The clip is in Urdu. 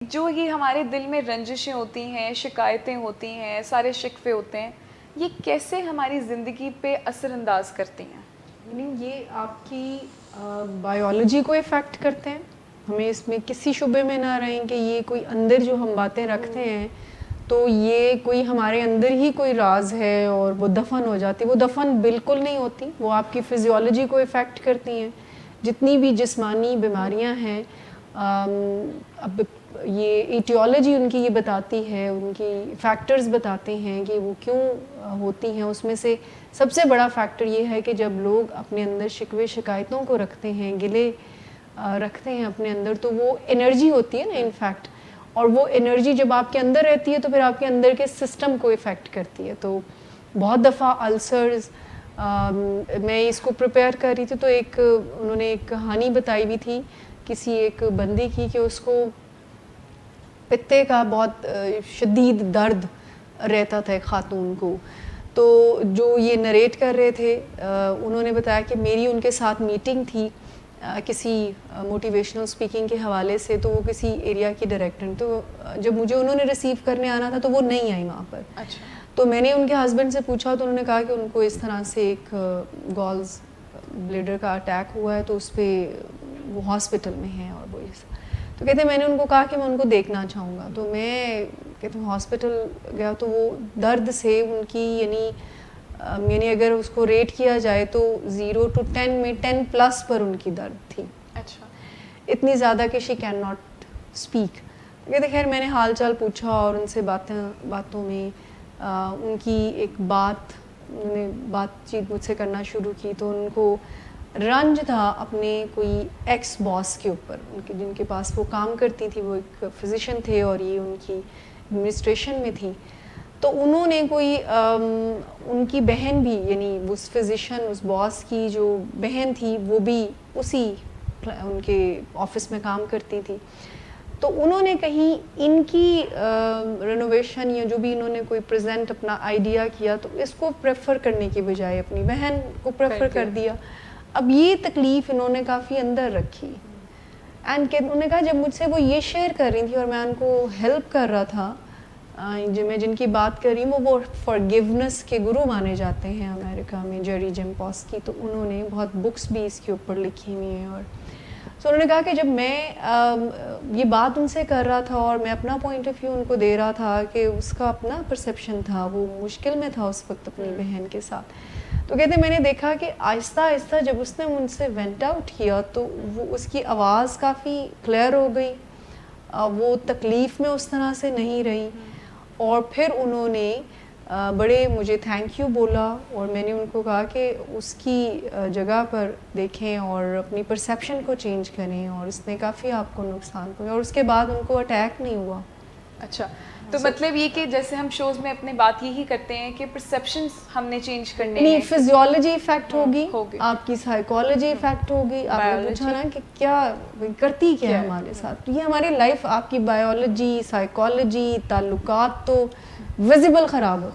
جو یہ ہمارے دل میں رنجشیں ہوتی ہیں، شکایتیں ہوتی ہیں، سارے شکوے ہوتے ہیں، یہ کیسے ہماری زندگی پہ اثر انداز کرتی ہیں؟ یعنی یہ آپ کی بائیولوجی کو افیکٹ کرتے ہیں. ہمیں اس میں کسی شبے میں نہ رہیں کہ یہ کوئی اندر جو ہم باتیں رکھتے ہیں تو یہ کوئی ہمارے اندر ہی کوئی راز ہے اور وہ دفن ہو جاتی. وہ دفن بالکل نہیں ہوتی, وہ آپ کی فزیولوجی کو افیکٹ کرتی ہیں. جتنی بھی جسمانی بیماریاں ہیں, اب یہ ایٹیولوجی ان کی یہ بتاتی ہے, ان کی فیکٹرز بتاتے ہیں کہ وہ کیوں ہوتی ہیں. اس میں سے سب سے بڑا فیکٹر یہ ہے کہ جب لوگ اپنے اندر شکوے شکایتوں کو رکھتے ہیں, گلے رکھتے ہیں اپنے اندر, تو وہ انرجی ہوتی ہے نا انفیکٹ, اور وہ انرجی جب آپ کے اندر رہتی ہے تو پھر آپ کے اندر کے سسٹم کو افیکٹ کرتی ہے. تو بہت دفعہ السرز, میں اس کو پریپیئر کر رہی تھی تو انہوں نے ایک کہانی بتائی ہوئی تھی کسی ایک بندے کی کہ اس کو پتے کا بہت شدید درد رہتا تھا ایک خاتون کو. تو جو یہ نریٹ کر رہے تھے انہوں نے بتایا کہ میری ان کے ساتھ میٹنگ تھی کسی موٹیویشنل اسپیکنگ کے حوالے سے, تو وہ کسی ایریا کی ڈائریکٹر, تو جب مجھے انہوں نے ریسیو کرنے آنا تھا تو وہ نہیں آئی وہاں پر. اچھا. تو میں نے ان کے ہسبینڈ سے پوچھا تو انہوں نے کہا کہ ان کو اس طرح سے ایک گالز بلیڈر کا اٹیک ہوا ہے, تو اس پہ وہ ہاسپٹل میں ہیں. اور وہ تو کہتے ہیں میں نے ان کو کہا کہ میں ان کو دیکھنا چاہوں گا. تو میں کہتے ہیں ہاسپٹل گیا تو وہ درد سے ان کی یعنی اگر اس کو ریٹ کیا جائے تو 0 to 10 میں 10+ پر ان کی درد تھی. اچھا. اتنی زیادہ کہ شی کین ناٹ اسپیک. کہتے خیر میں نے حال چال پوچھا اور ان سے باتوں میں ان کی ایک انہوں نے بات چیت مجھ سے کرنا شروع کی. تو ان کو رنج تھا اپنے کوئی ایکس باس کے اوپر, جن کے پاس وہ کام کرتی تھی, وہ ایک فزیشین تھے اور یہ ان کی ایڈمنسٹریشن میں تھی. تو انہوں نے کوئی ان کی بہن بھی, یعنی اس فزیشین اس باس کی جو بہن تھی وہ بھی اسی ان کے آفس میں کام کرتی تھی. تو انہوں نے کہیں ان کی رینوویشن یا جو بھی انہوں نے کوئی پریزنٹ اپنا آئیڈیا کیا تو اس کو پریفر کرنے کی بجائے اپنی بہن کو پریفر کر دیا. اب یہ تکلیف انہوں نے کافی اندر رکھی, اینڈ انہوں نے کہا جب مجھ سے وہ یہ شیئر کر رہی تھی اور میں ان کو ہیلپ کر رہا تھا, میں جن کی بات کر رہی ہوں وہ فارگیونیس کے گرو مانے جاتے ہیں امریکہ میں, جیری جمپاسکی. تو انہوں نے بہت بکس بھی اس کے اوپر لکھی ہوئی ہیں. اور تو انہوں نے کہا کہ جب میں یہ بات ان سے کر رہا تھا اور میں اپنا پوائنٹ آف ویو ان کو دے رہا تھا کہ اس کا اپنا پرسیپشن تھا, وہ مشکل میں تھا اس وقت اپنی بہن کے ساتھ. تو کہتے میں نے دیکھا کہ آہستہ آہستہ جب اس نے مجھ سے وینٹ آؤٹ کیا تو وہ اس کی آواز کافی کلیئر ہو گئی, وہ تکلیف میں اس طرح سے نہیں رہی. اور پھر انہوں نے بڑے مجھے تھینک یو بولا, اور میں نے ان کو کہا کہ اس کی جگہ پر دیکھیں اور اپنی پرسیپشن کو چینج کریں, اور اس نے کافی آپ کو نقصان پہنچا, اور اس کے بعد ان کو اٹیک نہیں ہوا. اچھا, تو مطلب یہ کہ جیسے ہم شوز میں اپنے بات یہی کرتے ہیں کہ پرسیپشنز ہم نے چینج کرنے ہیں, فزیولوجی افیکٹ ہوگی, آپ کی سائیکالوجی افیکٹ ہوگی. آپ نے پوچھا نا کہ کیا کرتی کیا ہے ہمارے ساتھ, یہ ہماری لائف, آپ کی بایولوجی, سائیکالوجی, تعلقات تو ویزیبل خراب ہو